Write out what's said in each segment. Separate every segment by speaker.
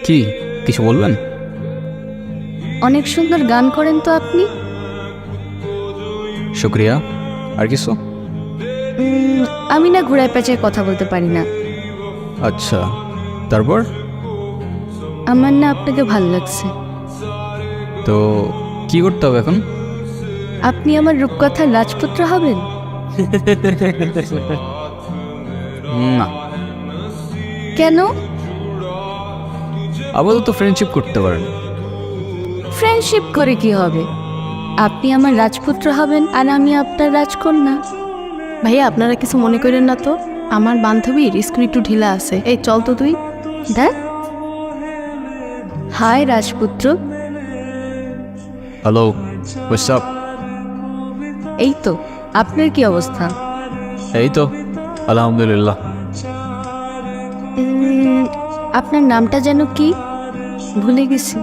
Speaker 1: কি কিছু বলবেন?
Speaker 2: অনেক সুন্দর গান করেন তো আপনি।
Speaker 1: শুক্রিয়া। আর কিছু?
Speaker 2: আমি না ঘোড়ায় পেঁচায় কথা বলতে পারি না।
Speaker 1: আচ্ছা, তারপর?
Speaker 2: আমার না আপনাকে ভাল লাগছে।
Speaker 1: তো কি করতে হবে এখন?
Speaker 2: আপনি আমার রূপকথার রাজপুত্র হবেন।
Speaker 1: না,
Speaker 2: কেন?
Speaker 1: আপাতত ফ্রেন্ডশিপ করতে পারেন।
Speaker 2: ফ্রেন্ডশিপ করে কি হবে? আপনি আমার রাজপুত্র হবেন আর আমি আপনার রাজকন্যা।
Speaker 3: ভাইয়া আপনারা কিছু মনে করেন না তো, আমার বান্ধবীর স্কুল একটু ঢিলা আছে। এই চল তো তুই।
Speaker 2: দেখ, হাই রাজপুত্র।
Speaker 1: Hello, what's up?
Speaker 2: এই তো, আপনার কি অবস্থা?
Speaker 1: এই তো আলহামদুলিল্লাহ।
Speaker 2: আপনার নামটা যেন কি? ভুলে গেছি।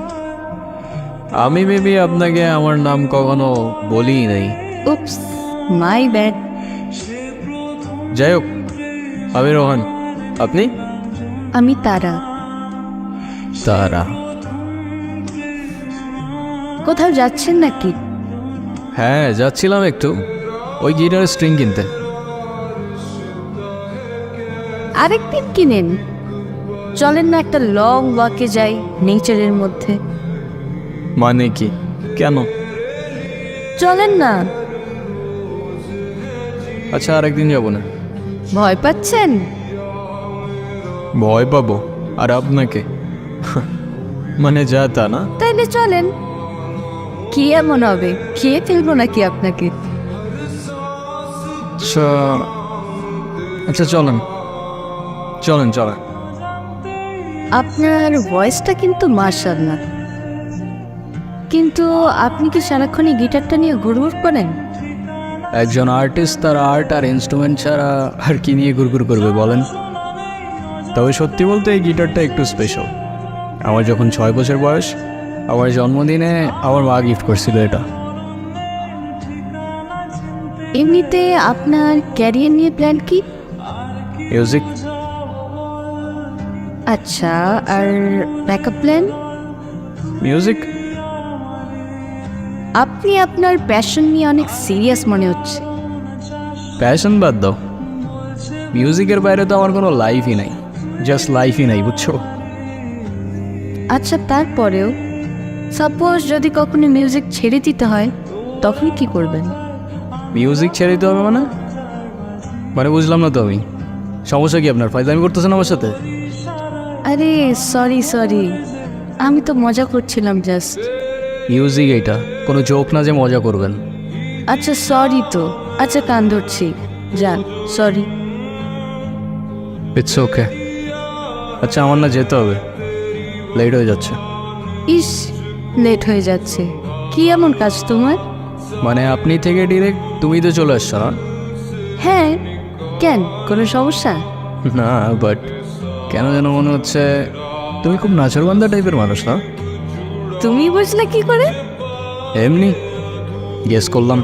Speaker 1: আমি মেবি আপনাকে আমার নাম কখনো বলি নাই।
Speaker 2: উপস, মাই ব্যাড।
Speaker 1: যাই হোক, আমি রোহান। আপনি?
Speaker 2: আমি তারা।
Speaker 1: তারা?
Speaker 2: কোথাও যাচ্ছেন নাকি?
Speaker 1: হ্যাঁ, যাচ্ছিলাম একটু ওই গিটারের স্ট্রিং কিনতে।
Speaker 2: আরেকদিন কিনেন। চলেন না একটা লং ওয়াকে যাই নেচারের মধ্যে।
Speaker 1: মানে কি? কেন?
Speaker 2: চলেন না।
Speaker 1: আচ্ছা, আরেকদিন যাবো না।
Speaker 2: ভয় পাচ্ছেন?
Speaker 1: ভয় পাবো? আর আপনাকে? মানে যা তা না।
Speaker 2: তাইলে চলেন। কি এমন হবে, খেয়ে ফেলবো নাকি আপনাকে?
Speaker 1: আচ্ছা আচ্ছা, চলেন চলেন চলেন।
Speaker 2: আপনার ভয়েসটা কিন্তু মাশাআল্লাহ। কিন্তু আপনি কি সারাক্ষণই গিটারটা নিয়ে ঘুরঘুর করেন?
Speaker 1: একজন আর্টিস্ট তার আর্ট আর ইনস্ট্রুমেন্ট ছাড়া আর কি নিয়ে ঘুরঘুর করবে বলেন? তবে সত্যি বলতে এই গিটারটা একটু স্পেশাল। আমার যখন 6 বছর বয়স, আমার জন্মদিনে আমার মা গিফট করছিল এটা।
Speaker 2: এমনিতে আপনার ক্যারিয়ার নিয়ে প্ল্যান কি?
Speaker 1: মিউজিক।
Speaker 2: আচ্ছা, আর ব্যাকআপ প্ল্যান?
Speaker 1: মিউজিক।
Speaker 2: আপনি আপনার প্যাশন নিয়ে অনেক সিরিয়াস মনে হচ্ছে।
Speaker 1: প্যাশন বাদ দাও, মিউজিকের বাইরে তো আমার কোনো লাইফই নাই। জাস্ট লাইফই নাই, বুঝছো?
Speaker 2: আচ্ছা, তারপরেও সাপোজ যদি কখনো মিউজিক ছেড়ে দিতে হয়, তখন কি করবেন?
Speaker 1: মিউজিক ছেড়ে দিতে হবে মানে? মানে বুঝলাম না তো আমি। সমস্যা কি আপনার? ফাইজলামি করতেছেন আমার সাথে?
Speaker 2: আরে সরি, আমি তো মজা করছিলাম জাস্ট।
Speaker 1: মিউজিক এটা কোনো জোক না যে মজা করবেন।
Speaker 2: আচ্ছা সরি তো। আচ্ছা, কান ধরছি, যান। সরি।
Speaker 1: It's okay. আচ্ছা, আমার না যেতে হবে, লেট হয়ে যাচ্ছে।
Speaker 2: ইস, লেট হয়ে যাচ্ছে। কি এমন কাজ তোমার?
Speaker 1: মানে আপনি থেকে ডিরেক্ট তুমি তো চলে আসছো না?
Speaker 2: হ্যাঁ, কেন, কোনো সমস্যা?
Speaker 1: না, বাট কেন যেন মনে হচ্ছে তুমি খুব নাচরবান্ধা টাইপের মানুষ না?
Speaker 2: তুমি বুঝলে কি করে?
Speaker 1: এমনি গেস করলাম।